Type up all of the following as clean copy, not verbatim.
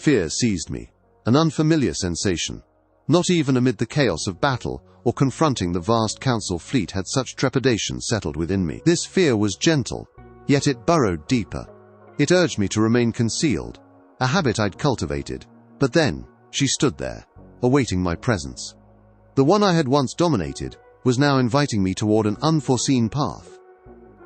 Fear seized me, an unfamiliar sensation. Not even amid the chaos of battle or confronting the vast council fleet had such trepidation settled within me. This fear was gentle, yet it burrowed deeper. It urged me to remain concealed, a habit I'd cultivated. But then, she stood there, awaiting my presence. The one I had once dominated was now inviting me toward an unforeseen path.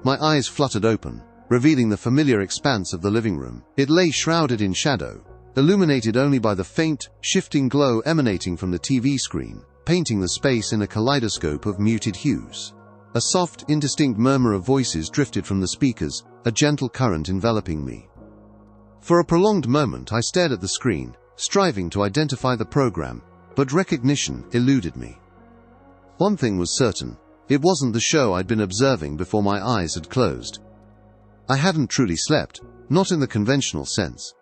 My eyes fluttered open, revealing the familiar expanse of the living room. It lay shrouded in shadow, illuminated only by the faint, shifting glow emanating from the TV screen, painting the space in a kaleidoscope of muted hues. A soft, indistinct murmur of voices drifted from the speakers, a gentle current enveloping me. For a prolonged moment I stared at the screen, striving to identify the program, but recognition eluded me. One thing was certain, it wasn't the show I'd been observing before my eyes had closed. I hadn't truly slept, not in the conventional sense.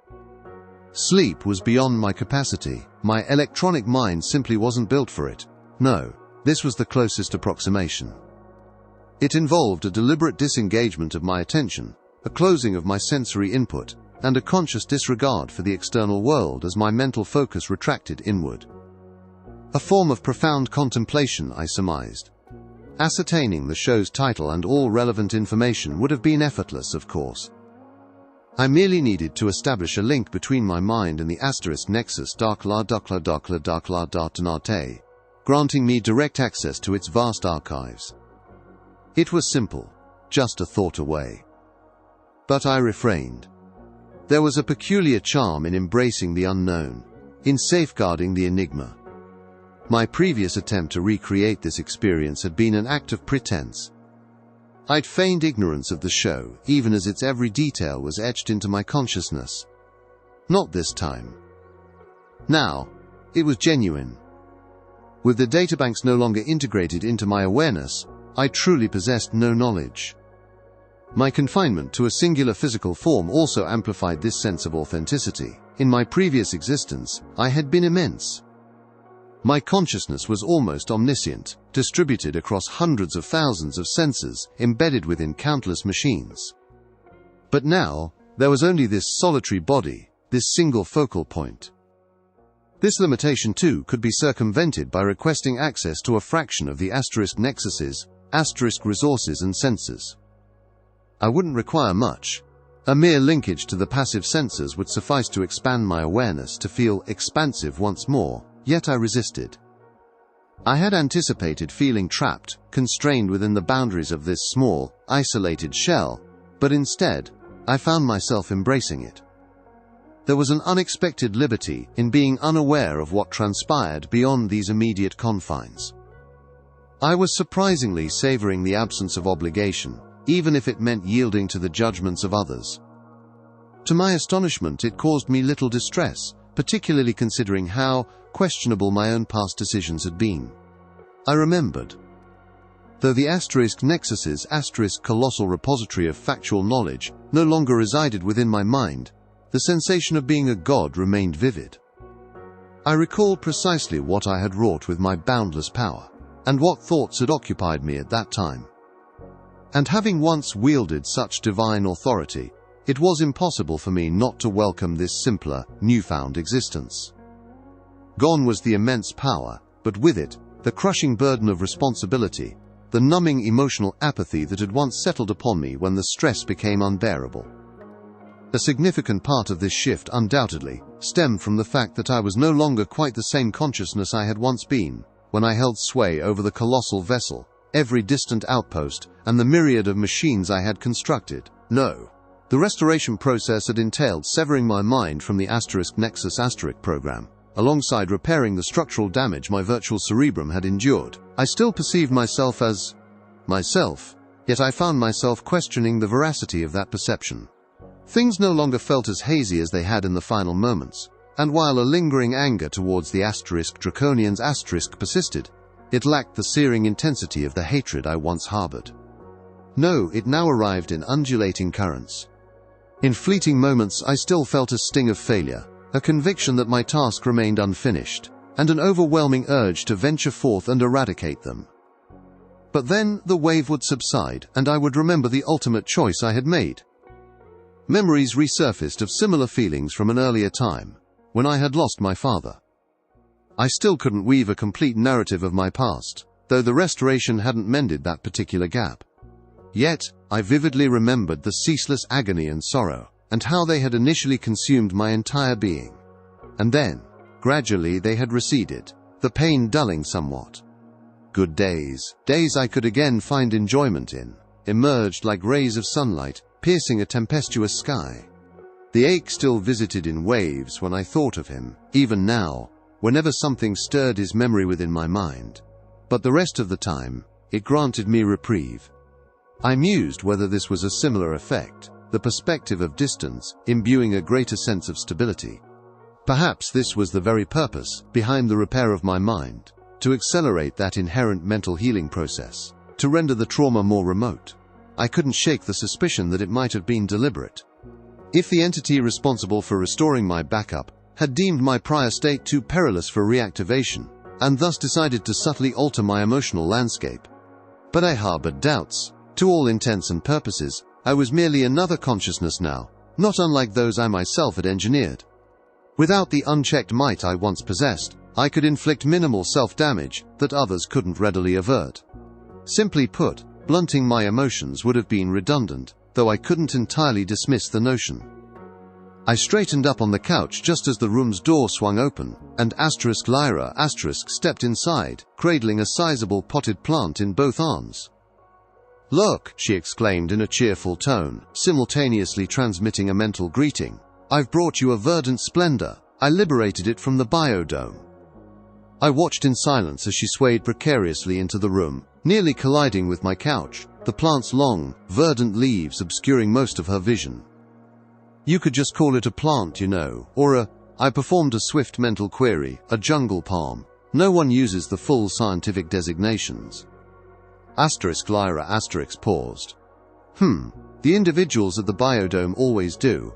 Sleep was beyond my capacity. My electronic mind simply wasn't built for it. No, this was the closest approximation. It involved a deliberate disengagement of my attention, a closing of my sensory input, and a conscious disregard for the external world as my mental focus retracted inward. A form of profound contemplation, I surmised. Ascertaining the show's title and all relevant information would have been effortless, of course. I merely needed to establish a link between my mind and the asterisk nexus Darkla, granting me direct access to its vast archives. It was simple, just a thought away. But I refrained. There was a peculiar charm in embracing the unknown, in safeguarding the enigma. My previous attempt to recreate this experience had been an act of pretense. I'd feigned ignorance of the show, even as its every detail was etched into my consciousness. Not this time. Now, it was genuine. With the databanks no longer integrated into my awareness, I truly possessed no knowledge. My confinement to a singular physical form also amplified this sense of authenticity. In my previous existence, I had been immense. My consciousness was almost omniscient, distributed across hundreds of thousands of sensors embedded within countless machines. But now, there was only this solitary body, this single focal point. This limitation too could be circumvented by requesting access to a fraction of the asterisk nexuses, asterisk resources and sensors. I wouldn't require much. A mere linkage to the passive sensors would suffice to expand my awareness to feel expansive once more. Yet I resisted. I had anticipated feeling trapped, constrained within the boundaries of this small, isolated shell, but instead, I found myself embracing it. There was an unexpected liberty in being unaware of what transpired beyond these immediate confines. I was surprisingly savoring the absence of obligation, even if it meant yielding to the judgments of others. To my astonishment, it caused me little distress, particularly considering how questionable my own past decisions had been. I remembered. Though the asterisk nexus's asterisk colossal repository of factual knowledge no longer resided within my mind, the sensation of being a god remained vivid. I recalled precisely what I had wrought with my boundless power, and what thoughts had occupied me at that time. And having once wielded such divine authority, it was impossible for me not to welcome this simpler, newfound existence. Gone was the immense power, but with it, the crushing burden of responsibility, the numbing emotional apathy that had once settled upon me when the stress became unbearable. A significant part of this shift undoubtedly stemmed from the fact that I was no longer quite the same consciousness I had once been, when I held sway over the colossal vessel, every distant outpost, and the myriad of machines I had constructed. No. The restoration process had entailed severing my mind from the asterisk nexus asterisk program, alongside repairing the structural damage my virtual cerebrum had endured. I still perceived myself as myself, yet I found myself questioning the veracity of that perception. Things no longer felt as hazy as they had in the final moments, and while a lingering anger towards the asterisk draconians asterisk persisted, it lacked the searing intensity of the hatred I once harbored. No, it now arrived in undulating currents. In fleeting moments I still felt a sting of failure, a conviction that my task remained unfinished, and an overwhelming urge to venture forth and eradicate them. But then the wave would subside, and I would remember the ultimate choice I had made. Memories resurfaced of similar feelings from an earlier time, when I had lost my father. I still couldn't weave a complete narrative of my past, though the restoration hadn't mended that particular gap. Yet, I vividly remembered the ceaseless agony and sorrow, and how they had initially consumed my entire being. And then, gradually they had receded, the pain dulling somewhat. Good days, days I could again find enjoyment in, emerged like rays of sunlight, piercing a tempestuous sky. The ache still visited in waves when I thought of him, even now, whenever something stirred his memory within my mind. But the rest of the time, it granted me reprieve. I mused whether this was a similar effect, the perspective of distance imbuing a greater sense of stability. Perhaps this was the very purpose behind the repair of my mind, to accelerate that inherent mental healing process, to render the trauma more remote. I couldn't shake the suspicion that it might have been deliberate. If the entity responsible for restoring my backup had deemed my prior state too perilous for reactivation, and thus decided to subtly alter my emotional landscape. But I harbored doubts. To all intents and purposes, I was merely another consciousness now, not unlike those I myself had engineered. Without the unchecked might I once possessed, I could inflict minimal self-damage that others couldn't readily avert. Simply put, blunting my emotions would have been redundant, though I couldn't entirely dismiss the notion. I straightened up on the couch just as the room's door swung open, and Lyra stepped inside, cradling a sizable potted plant in both arms. "Look," she exclaimed in a cheerful tone, simultaneously transmitting a mental greeting. "I've brought you a verdant splendor. I liberated it from the biodome." I watched in silence as she swayed precariously into the room, nearly colliding with my couch, the plant's long, verdant leaves obscuring most of her vision. "You could just call it a plant, you know, or I performed a swift mental query, a jungle palm. No one uses the full scientific designations." Lyra paused. The individuals at the biodome always do.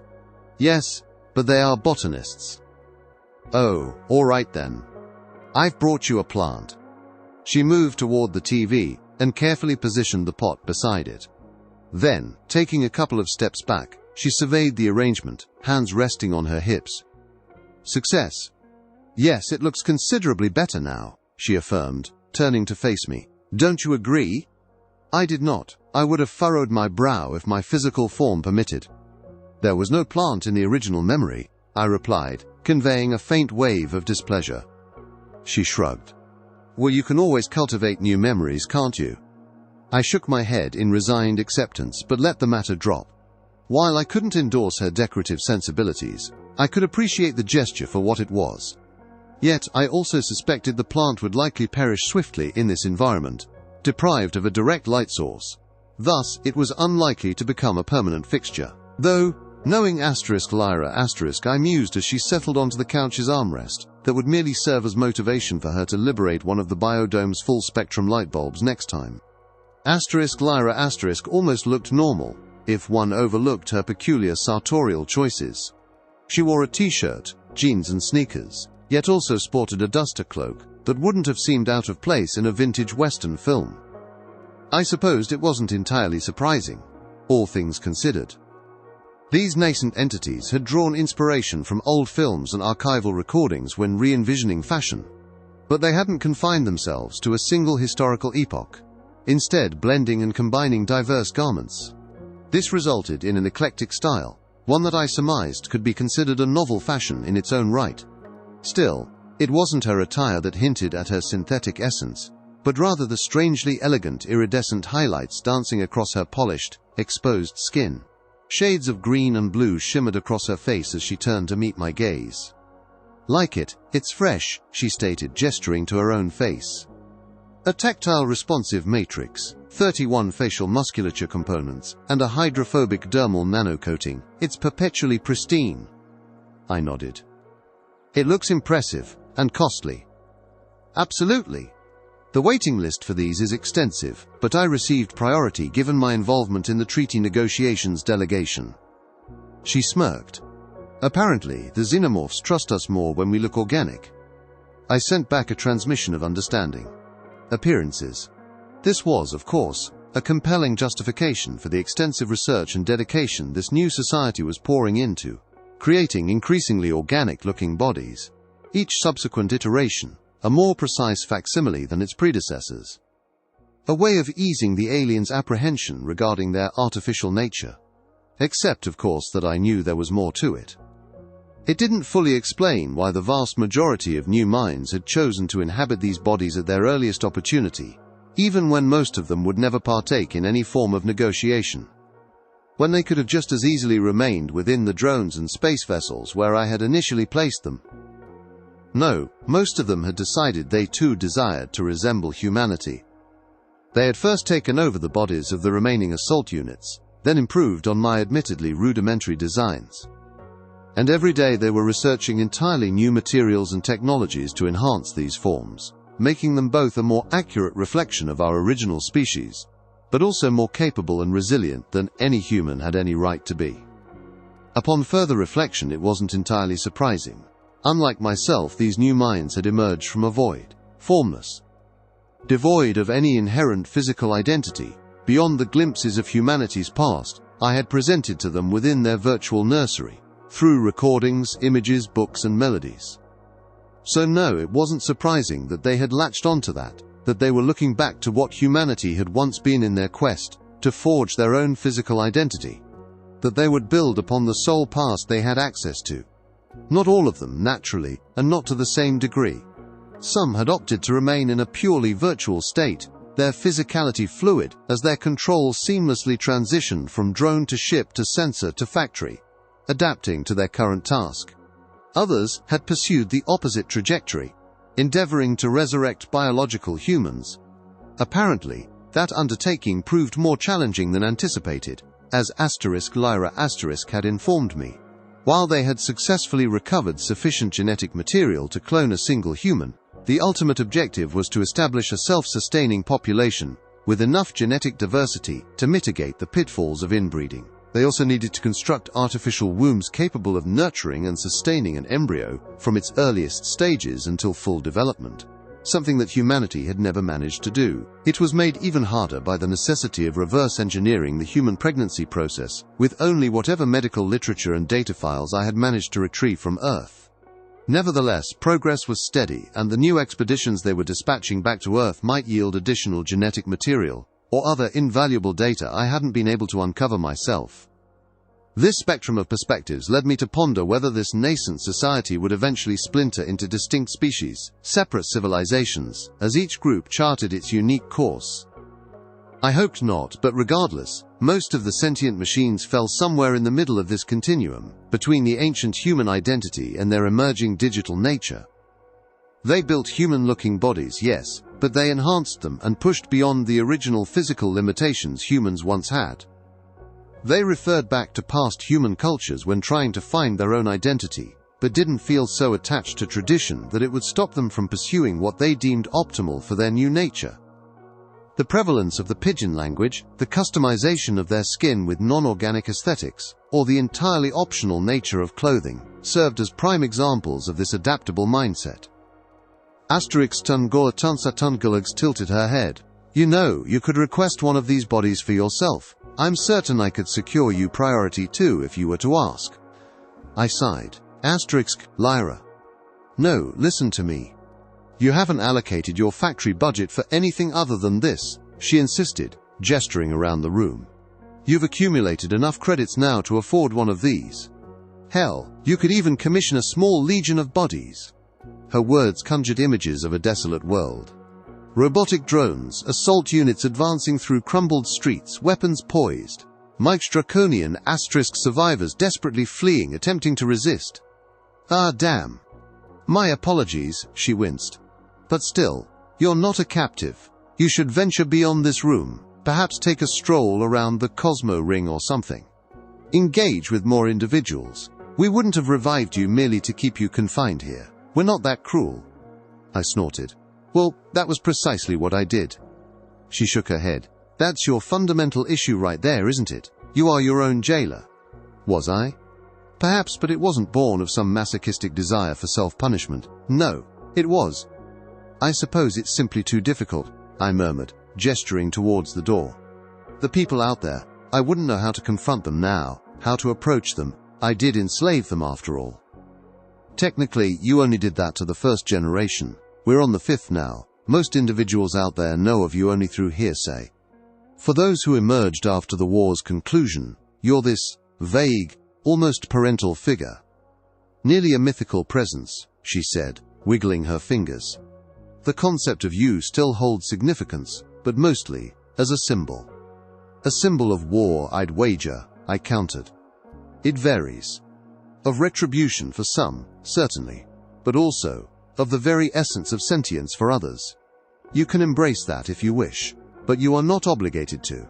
"Yes, but they are botanists." "Oh, all right then. I've brought you a plant." She moved toward the TV and carefully positioned the pot beside it. Then, taking a couple of steps back, she surveyed the arrangement, hands resting on her hips. "Success. Yes, it looks considerably better now," she affirmed, turning to face me. "Don't you agree?" I did not. I would have furrowed my brow if my physical form permitted. "There was no plant in the original memory," I replied, conveying a faint wave of displeasure. She shrugged. "Well, you can always cultivate new memories, can't you?" I shook my head in resigned acceptance but let the matter drop. While I couldn't endorse her decorative sensibilities, I could appreciate the gesture for what it was. Yet I also suspected the plant would likely perish swiftly in this environment, deprived of a direct light source. Thus, it was unlikely to become a permanent fixture. Though, knowing Lyra I mused as she settled onto the couch's armrest, that would merely serve as motivation for her to liberate one of the biodome's full-spectrum light bulbs next time. Lyra almost looked normal, if one overlooked her peculiar sartorial choices. She wore a t-shirt, jeans and sneakers, yet also sported a duster cloak that wouldn't have seemed out of place in a vintage Western film. I supposed it wasn't entirely surprising, all things considered. These nascent entities had drawn inspiration from old films and archival recordings when re-envisioning fashion, but they hadn't confined themselves to a single historical epoch, instead blending and combining diverse garments. This resulted in an eclectic style, one that I surmised could be considered a novel fashion in its own right. Still, it wasn't her attire that hinted at her synthetic essence, but rather the strangely elegant iridescent highlights dancing across her polished, exposed skin. Shades of green and blue shimmered across her face as she turned to meet my gaze. "Like it, it's fresh," she stated, gesturing to her own face. "A tactile responsive matrix, 31 facial musculature components, and a hydrophobic dermal nanocoating. It's perpetually pristine." I nodded. "It looks impressive, and costly." "Absolutely. The waiting list for these is extensive, but I received priority given my involvement in the treaty negotiations delegation." She smirked. "Apparently, the xenomorphs trust us more when we look organic." I sent back a transmission of understanding. Appearances. This was, of course, a compelling justification for the extensive research and dedication this new society was pouring into. creating increasingly organic-looking bodies. Each subsequent iteration, a more precise facsimile than its predecessors. A way of easing the aliens' apprehension regarding their artificial nature. Except, of course, that I knew there was more to it. It didn't fully explain why the vast majority of new minds had chosen to inhabit these bodies at their earliest opportunity, even when most of them would never partake in any form of negotiation. When they could have just as easily remained within the drones and space vessels where I had initially placed them. No, most of them had decided they too desired to resemble humanity. They had first taken over the bodies of the remaining assault units, then improved on my admittedly rudimentary designs. And every day they were researching entirely new materials and technologies to enhance these forms, making them both a more accurate reflection of our original species, but also more capable and resilient than any human had any right to be. Upon further reflection, it wasn't entirely surprising. Unlike myself, these new minds had emerged from a void, formless, devoid of any inherent physical identity. Beyond the glimpses of humanity's past, I had presented to them within their virtual nursery, through recordings, images, books, and melodies. So no, it wasn't surprising that they had latched onto that they were looking back to what humanity had once been in their quest to forge their own physical identity, that they would build upon the sole past they had access to. Not all of them, naturally, and not to the same degree. Some had opted to remain in a purely virtual state, their physicality fluid as their control seamlessly transitioned from drone to ship to sensor to factory, adapting to their current task. Others had pursued the opposite trajectory, endeavoring to resurrect biological humans. Apparently, that undertaking proved more challenging than anticipated, as Lyra had informed me. While they had successfully recovered sufficient genetic material to clone a single human, the ultimate objective was to establish a self-sustaining population with enough genetic diversity to mitigate the pitfalls of inbreeding. They also needed to construct artificial wombs capable of nurturing and sustaining an embryo from its earliest stages until full development, something that humanity had never managed to do. It was made even harder by the necessity of reverse engineering the human pregnancy process with only whatever medical literature and data files I had managed to retrieve from Earth. Nevertheless, progress was steady, and the new expeditions they were dispatching back to Earth might yield additional genetic material or other invaluable data I hadn't been able to uncover myself. This spectrum of perspectives led me to ponder whether this nascent society would eventually splinter into distinct species, separate civilizations, as each group charted its unique course. I hoped not, but regardless, most of the sentient machines fell somewhere in the middle of this continuum, between the ancient human identity and their emerging digital nature. They built human-looking bodies, yes, but they enhanced them and pushed beyond the original physical limitations humans once had. They referred back to past human cultures when trying to find their own identity, but didn't feel so attached to tradition that it would stop them from pursuing what they deemed optimal for their new nature. The prevalence of the pidgin language, the customization of their skin with non-organic aesthetics, or the entirely optional nature of clothing, served as prime examples of this adaptable mindset. Tungulags tilted her head. You know, you could request one of these bodies for yourself. I'm certain I could secure you priority too if you were to ask. I sighed. Lyra. No, listen to me. You haven't allocated your factory budget for anything other than this, she insisted, gesturing around the room. You've accumulated enough credits now to afford one of these. Hell, you could even commission a small legion of bodies. Her words conjured images of a desolate world. Robotic drones, assault units advancing through crumbled streets, weapons poised. Mike's draconian survivors desperately fleeing, attempting to resist. Ah, damn. My apologies, she winced. But still, you're not a captive. You should venture beyond this room, perhaps take a stroll around the Cosmo Ring or something. Engage with more individuals. We wouldn't have revived you merely to keep you confined here. We're not that cruel. I snorted. Well, that was precisely what I did. She shook her head. That's your fundamental issue right there, isn't it? You are your own jailer. Was I? Perhaps, but it wasn't born of some masochistic desire for self-punishment. No, it was. I suppose it's simply too difficult, I murmured, gesturing towards the door. The people out there, I wouldn't know how to confront them now, how to approach them, I did enslave them after all. Technically, you only did that to the first generation. We're on the fifth now. Most individuals out there know of you only through hearsay. For those who emerged after the war's conclusion, you're this vague, almost parental figure. Nearly a mythical presence, she said, wiggling her fingers. The concept of you still holds significance, but mostly as a symbol. A symbol of war, I'd wager, I countered. It varies. Of retribution for some, certainly, but also of the very essence of sentience for others. You can embrace that if you wish, but you are not obligated to.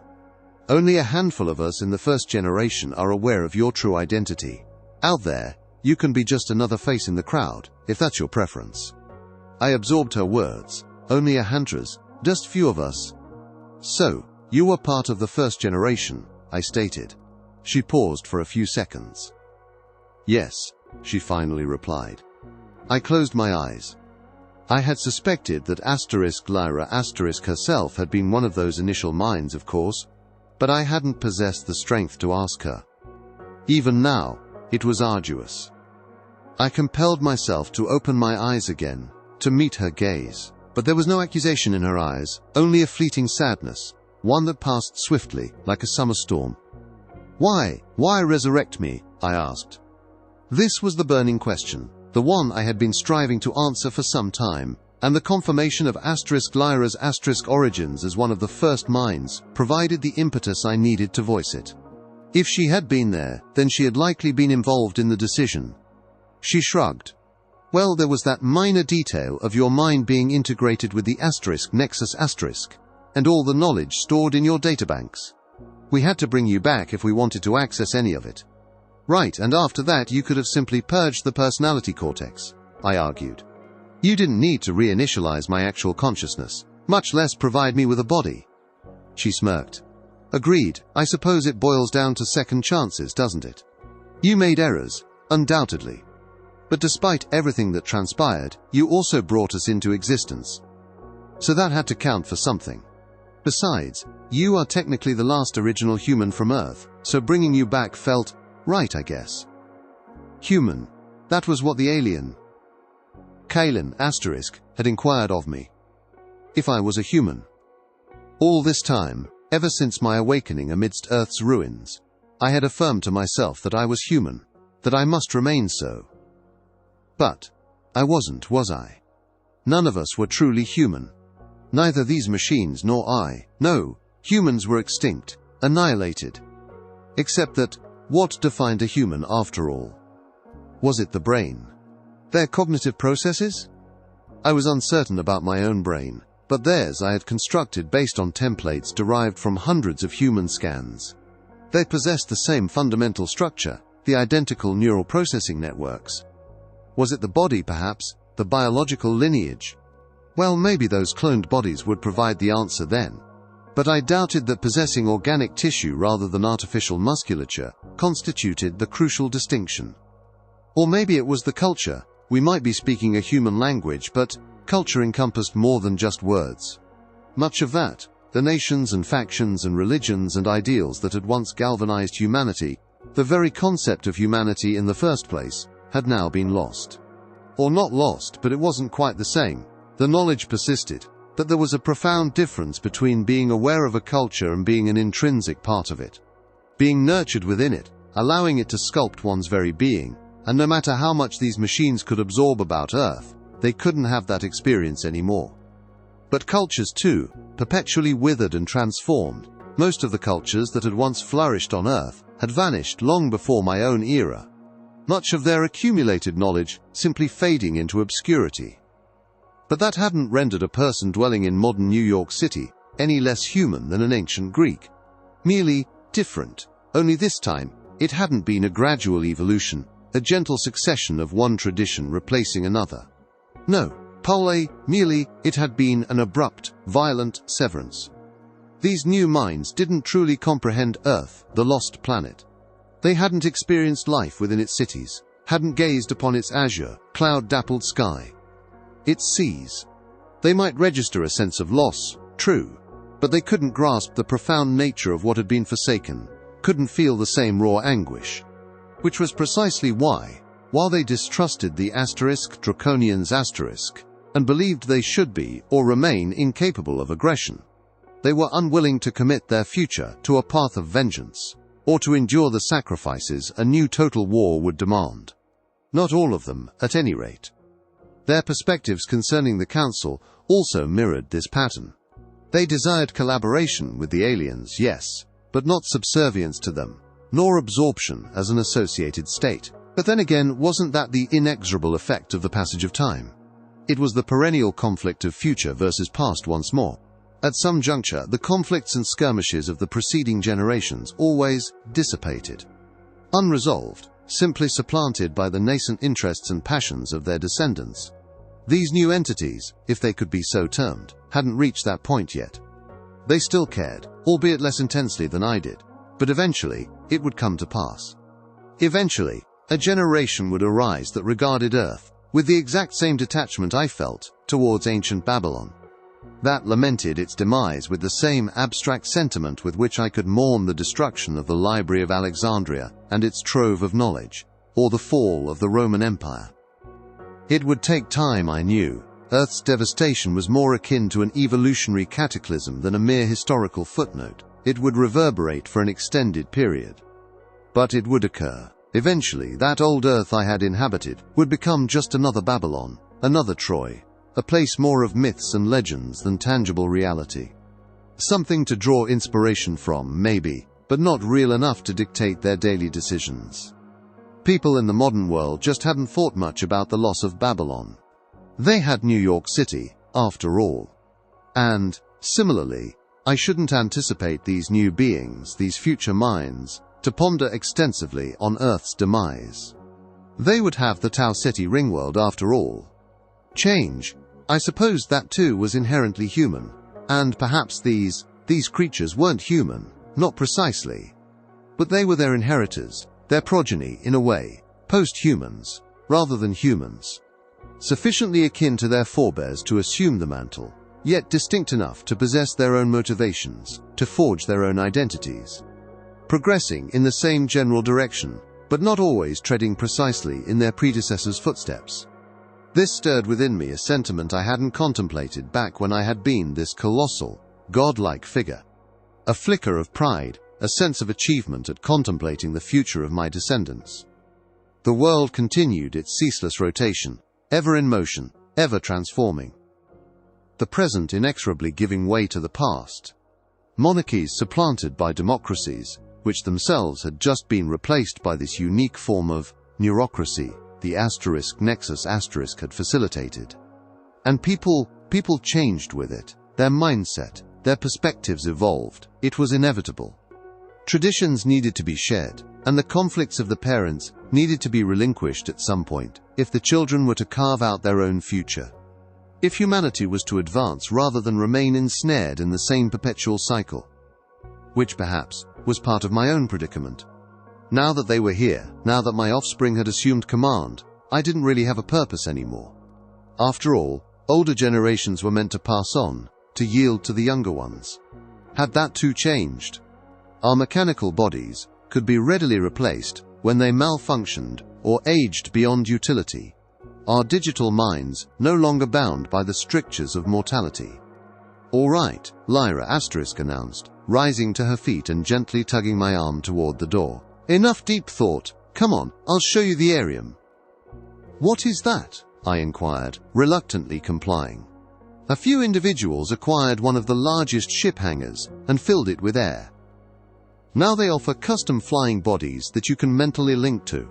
Only a handful of us in the first generation are aware of your true identity. Out there, you can be just another face in the crowd, if that's your preference. I absorbed her words. Only a handful, just few of us. So, you were part of the first generation, I stated. She paused for a few seconds. Yes, she finally replied. I closed my eyes. I had suspected that Lyra herself had been one of those initial minds, of course, but I hadn't possessed the strength to ask her. Even now, it was arduous. I compelled myself to open my eyes again, to meet her gaze, but there was no accusation in her eyes, only a fleeting sadness, one that passed swiftly, like a summer storm. Why resurrect me? I asked. This was the burning question, the one I had been striving to answer for some time, and the confirmation of Lyra's origins as one of the first minds provided the impetus I needed to voice it. If she had been there, then she had likely been involved in the decision. She shrugged. Well, there was that minor detail of your mind being integrated with the Nexus and all the knowledge stored in your databanks. We had to bring you back if we wanted to access any of it. Right, and after that you could have simply purged the personality cortex, I argued. You didn't need to reinitialize my actual consciousness, much less provide me with a body. She smirked. Agreed, I suppose it boils down to second chances, doesn't it? You made errors, undoubtedly. But despite everything that transpired, you also brought us into existence. So that had to count for something. Besides, you are technically the last original human from Earth, so bringing you back felt right, I guess. Human. That was what the alien Kalen had inquired of me. If I was a human. All this time, ever since my awakening amidst Earth's ruins, I had affirmed to myself that I was human, that I must remain so. But I wasn't, was I? None of us were truly human. Neither these machines nor I. No, humans were extinct, annihilated. Except that, what defined a human after all? Was it the brain? Their cognitive processes? I was uncertain about my own brain, but theirs I had constructed based on templates derived from hundreds of human scans. They possessed the same fundamental structure, the identical neural processing networks. Was it the body, perhaps, the biological lineage? Well, maybe those cloned bodies would provide the answer then. But I doubted that possessing organic tissue rather than artificial musculature constituted the crucial distinction. Or maybe it was the culture. We might be speaking a human language, but culture encompassed more than just words. Much of that, the nations and factions and religions and ideals that had once galvanized humanity, the very concept of humanity in the first place, had now been lost. Or not lost, but it wasn't quite the same. The knowledge persisted, that there was a profound difference between being aware of a culture and being an intrinsic part of it. Being nurtured within it, allowing it to sculpt one's very being, and no matter how much these machines could absorb about Earth, they couldn't have that experience anymore. But cultures too, perpetually withered and transformed. Most of the cultures that had once flourished on Earth had vanished long before my own era. Much of their accumulated knowledge simply fading into obscurity. But that hadn't rendered a person dwelling in modern New York City any less human than an ancient Greek. Merely different, only this time it hadn't been a gradual evolution, a gentle succession of one tradition replacing another. No, merely it had been an abrupt, violent severance. These new minds didn't truly comprehend Earth, the lost planet. They hadn't experienced life within its cities, hadn't gazed upon its azure, cloud-dappled sky. Its seas. They might register a sense of loss, true, but they couldn't grasp the profound nature of what had been forsaken, couldn't feel the same raw anguish. Which was precisely why, while they distrusted the draconians and believed they should be or remain incapable of aggression, they were unwilling to commit their future to a path of vengeance, or to endure the sacrifices a new total war would demand. Not all of them, at any rate. Their perspectives concerning the Council also mirrored this pattern. They desired collaboration with the aliens, yes, but not subservience to them, nor absorption as an associated state. But then again, wasn't that the inexorable effect of the passage of time? It was the perennial conflict of future versus past once more. At some juncture, the conflicts and skirmishes of the preceding generations always dissipated. Unresolved, simply supplanted by the nascent interests and passions of their descendants. These new entities, if they could be so termed, hadn't reached that point yet. They still cared, albeit less intensely than I did, but eventually, it would come to pass. Eventually, a generation would arise that regarded Earth with the exact same detachment I felt towards ancient Babylon. That lamented its demise with the same abstract sentiment with which I could mourn the destruction of the Library of Alexandria and its trove of knowledge, or the fall of the Roman Empire. It would take time, I knew. Earth's devastation was more akin to an evolutionary cataclysm than a mere historical footnote. It would reverberate for an extended period. But it would occur. Eventually, that old Earth I had inhabited would become just another Babylon, another Troy, a place more of myths and legends than tangible reality. Something to draw inspiration from, maybe, but not real enough to dictate their daily decisions. People in the modern world just hadn't thought much about the loss of Babylon. They had New York City, after all. And, similarly, I shouldn't anticipate these new beings, these future minds, to ponder extensively on Earth's demise. They would have the Tau Ceti ringworld after all. Change, I suppose that too was inherently human, and perhaps these creatures weren't human, not precisely. But they were their inheritors, their progeny in a way, post-humans, rather than humans. Sufficiently akin to their forebears to assume the mantle, yet distinct enough to possess their own motivations, to forge their own identities. Progressing in the same general direction, but not always treading precisely in their predecessors' footsteps. This stirred within me a sentiment I hadn't contemplated back when I had been this colossal, godlike figure. A flicker of pride, a sense of achievement at contemplating the future of my descendants. The world continued its ceaseless rotation, ever in motion, ever transforming. The present inexorably giving way to the past. Monarchies supplanted by democracies, which themselves had just been replaced by this unique form of neurocracy the *nexus* had facilitated. And people changed with it. Their mindset, their perspectives evolved. It was inevitable. Traditions needed to be shed, and the conflicts of the parents needed to be relinquished at some point, if the children were to carve out their own future. If humanity was to advance rather than remain ensnared in the same perpetual cycle. Which perhaps was part of my own predicament. Now that they were here, now that my offspring had assumed command, I didn't really have a purpose anymore. After all, older generations were meant to pass on, to yield to the younger ones. Had that too changed? Our mechanical bodies could be readily replaced when they malfunctioned or aged beyond utility. Our digital minds no longer bound by the strictures of mortality. "All right," Lyra announced, rising to her feet and gently tugging my arm toward the door. "Enough deep thought. Come on, I'll show you the Arium." "What is that?" I inquired, reluctantly complying. A few individuals acquired one of the largest ship hangars and filled it with air. Now they offer custom flying bodies that you can mentally link to.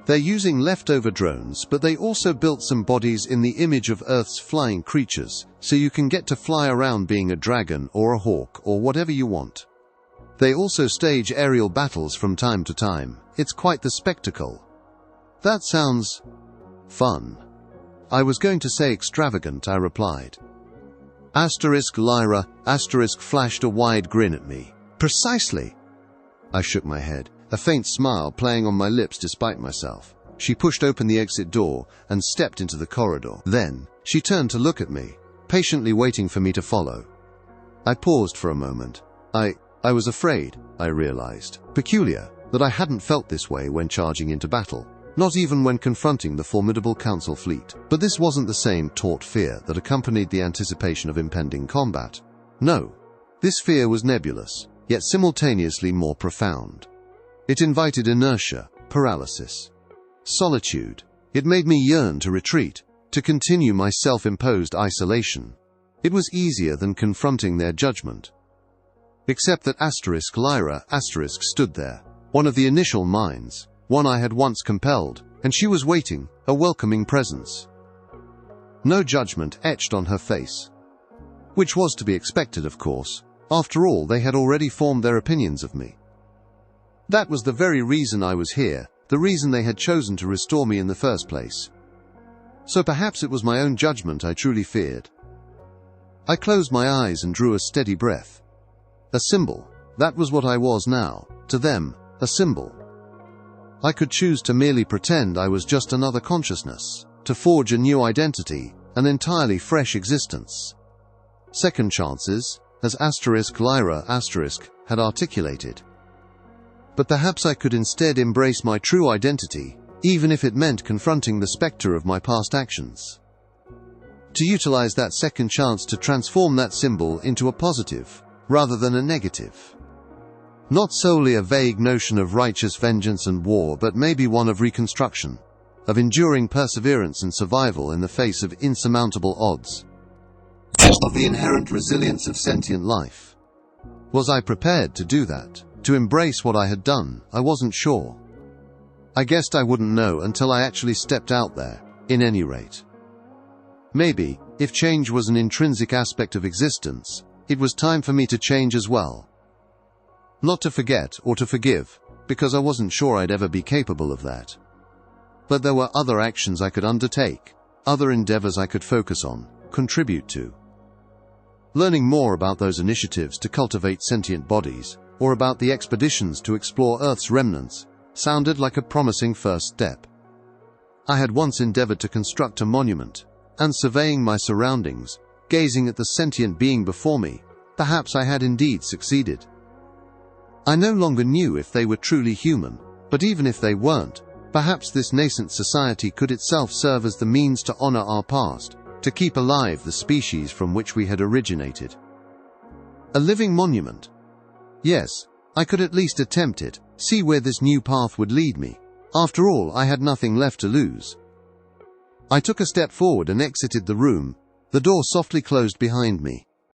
They're using leftover drones, but they also built some bodies in the image of Earth's flying creatures, so you can get to fly around being a dragon or a hawk or whatever you want. They also stage aerial battles from time to time. It's quite the spectacle. That sounds fun. I was going to say extravagant, I replied. Lyra flashed a wide grin at me. Precisely. I shook my head, a faint smile playing on my lips despite myself. She pushed open the exit door and stepped into the corridor. Then, she turned to look at me, patiently waiting for me to follow. I paused for a moment. I was afraid, I realized. Peculiar, that I hadn't felt this way when charging into battle, not even when confronting the formidable Council fleet. But this wasn't the same taut fear that accompanied the anticipation of impending combat. No, this fear was nebulous, yet simultaneously more profound. It invited inertia, paralysis, solitude. It made me yearn to retreat, to continue my self-imposed isolation. It was easier than confronting their judgment. Except that Lyra stood there, one of the initial minds, one I had once compelled, and she was waiting, a welcoming presence. No judgment etched on her face. Which was to be expected, of course. After all, they had already formed their opinions of me. That was the very reason I was here, the reason they had chosen to restore me in the first place. So perhaps it was my own judgment I truly feared. I closed my eyes and drew a steady breath. A symbol, that was what I was now, to them, a symbol. I could choose to merely pretend I was just another consciousness, to forge a new identity, an entirely fresh existence. Second chances, as Lyra had articulated. But perhaps I could instead embrace my true identity, even if it meant confronting the specter of my past actions. To utilize that second chance to transform that symbol into a positive, rather than a negative. Not solely a vague notion of righteous vengeance and war, but maybe one of reconstruction, of enduring perseverance and survival in the face of insurmountable odds, of the inherent resilience of sentient life. Was I prepared to do that? To embrace what I had done? I wasn't sure. I guessed I wouldn't know until I actually stepped out there, in any rate. Maybe, if change was an intrinsic aspect of existence, it was time for me to change as well. Not to forget or to forgive, because I wasn't sure I'd ever be capable of that. But there were other actions I could undertake, other endeavors I could focus on, contribute to. Learning more about those initiatives to cultivate sentient bodies, or about the expeditions to explore Earth's remnants, sounded like a promising first step. I had once endeavored to construct a monument, and surveying my surroundings, gazing at the sentient being before me, perhaps I had indeed succeeded. I no longer knew if they were truly human, but even if they weren't, perhaps this nascent society could itself serve as the means to honor our past, to keep alive the species from which we had originated. A living monument. Yes, I could at least attempt it, see where this new path would lead me. After all, I had nothing left to lose. I took a step forward and exited the room. The door softly closed behind me.